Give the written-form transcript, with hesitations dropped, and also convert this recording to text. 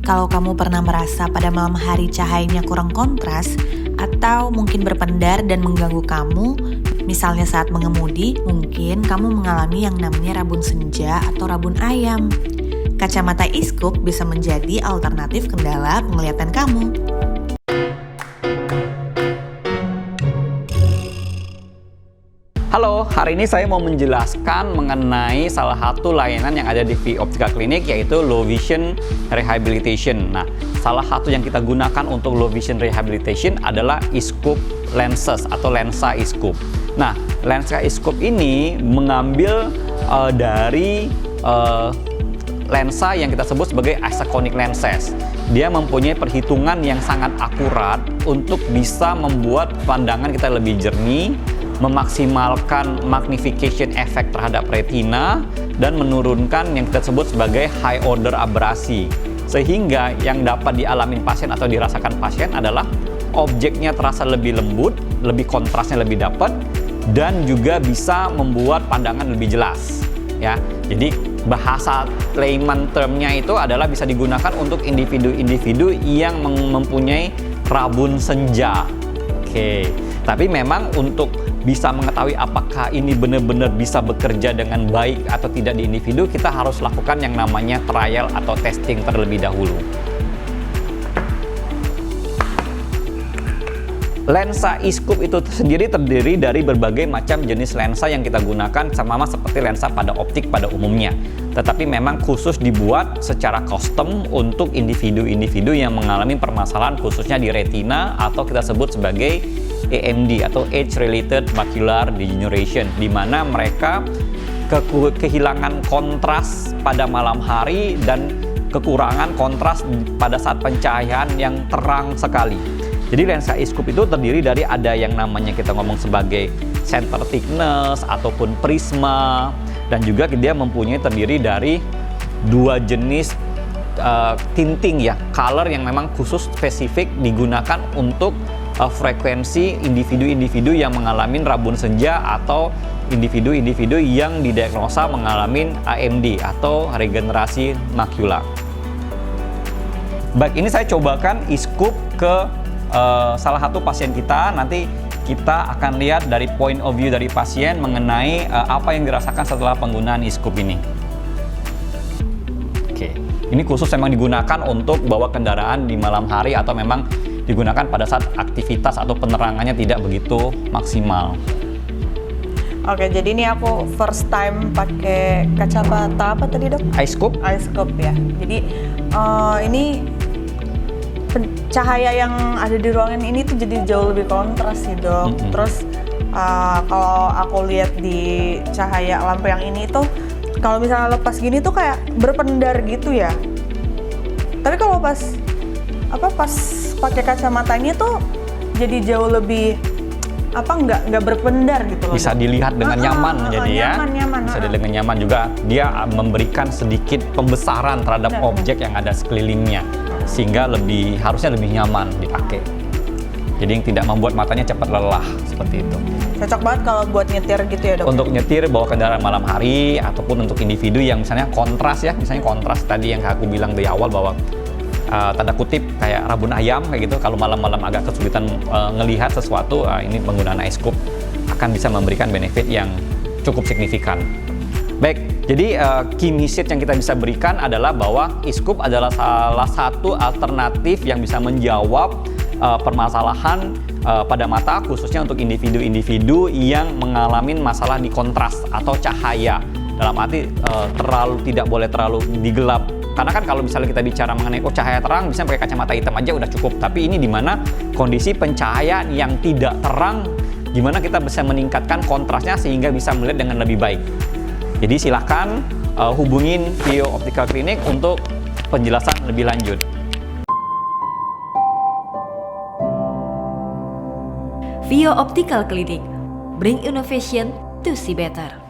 Kalau kamu pernah merasa pada malam hari cahayanya kurang kontras, atau mungkin berpendar dan mengganggu kamu, misalnya saat mengemudi, mungkin kamu mengalami yang namanya rabun senja atau rabun ayam. Kacamata iScope bisa menjadi alternatif kendala penglihatan kamu. Halo, hari ini saya mau menjelaskan mengenai salah satu layanan yang ada di Vio Optical Clinic, yaitu Low Vision Rehabilitation. Nah, salah satu yang kita gunakan untuk Low Vision Rehabilitation adalah iScope lenses atau lensa iScope. Nah, lensa iScope ini mengambil dari lensa yang kita sebut sebagai isochronic lenses. Dia mempunyai perhitungan yang sangat akurat untuk bisa membuat pandangan kita lebih jernih, memaksimalkan magnification effect terhadap retina, dan menurunkan yang kita sebut sebagai high order abrasi. Sehingga yang dapat dialami pasien atau dirasakan pasien adalah objeknya terasa lebih lembut, lebih kontrasnya lebih dapat, dan juga bisa membuat pandangan lebih jelas. Ya, jadi bahasa layman termnya itu adalah bisa digunakan untuk individu-individu yang mempunyai rabun senja. Oke, tapi memang untuk bisa mengetahui apakah ini benar-benar bisa bekerja dengan baik atau tidak di individu, kita harus lakukan yang namanya trial atau testing terlebih dahulu. Lensa iScope itu sendiri terdiri dari berbagai macam jenis lensa yang kita gunakan, sama seperti lensa pada optik pada umumnya. Tetapi memang khusus dibuat secara custom untuk individu-individu yang mengalami permasalahan khususnya di retina atau kita sebut sebagai AMD atau Age-Related Macular Degeneration, di mana mereka kehilangan kontras pada malam hari dan kekurangan kontras pada saat pencahayaan yang terang sekali. Jadi lensa iScope itu terdiri dari ada yang namanya kita ngomong sebagai center thickness ataupun prisma, dan juga dia mempunyai terdiri dari dua jenis tinting ya, color yang memang khusus spesifik digunakan untuk frekuensi individu-individu yang mengalami rabun senja atau individu-individu yang didiagnosa mengalami AMD atau regenerasi makula. Baik, ini saya cobakan iScope ke salah satu pasien kita. Nanti kita akan lihat dari point of view dari pasien mengenai apa yang dirasakan setelah penggunaan iScope ini. Oke, ini khusus memang digunakan untuk bawa kendaraan di malam hari atau memang digunakan pada saat aktivitas atau penerangannya tidak begitu maksimal. Oke, jadi ini aku first time pakai kacamata apa tadi, Dok? iScope? iScope ya. Jadi ini cahaya yang ada di ruangan ini tuh jadi jauh lebih kontras sih, Dok. Terus kalau aku lihat di cahaya lampu yang ini tuh, kalau misalnya lepas gini tuh kayak berpendar gitu ya. Tapi kalau pas pakai kacamatanya tuh jadi jauh lebih nggak berpendar gitu loh. Bisa dilihat dengan nyaman jadi nyaman. Bisa dilihat dengan nyaman juga. Dia memberikan sedikit pembesaran terhadap objek yang ada sekelilingnya, sehingga harusnya lebih nyaman dipakai. Jadi yang tidak membuat matanya cepat lelah seperti itu. Cocok banget kalau buat nyetir gitu ya, Dok. Untuk nyetir bawa kendaraan malam hari ataupun untuk individu yang misalnya kontras ya, misalnya kontras tadi yang aku bilang dari awal bahwa tanda kutip kayak rabun ayam kayak gitu, kalau malam-malam agak kesulitan ngelihat sesuatu, ini penggunaan iScope akan bisa memberikan benefit yang cukup signifikan. Baik, jadi key message yang kita bisa berikan adalah bahwa iScope adalah salah satu alternatif yang bisa menjawab permasalahan pada mata, khususnya untuk individu-individu yang mengalami masalah di kontras atau cahaya. Dalam arti tidak boleh terlalu digelap. Karena kan kalau misalnya kita bicara mengenai cahaya terang, bisa pakai kacamata hitam aja udah cukup. Tapi ini dimana kondisi pencahayaan yang tidak terang, gimana kita bisa meningkatkan kontrasnya sehingga bisa melihat dengan lebih baik. Jadi silahkan hubungin Vio Optical Clinic untuk penjelasan lebih lanjut. Vio Optical Clinic, bring innovation to see better.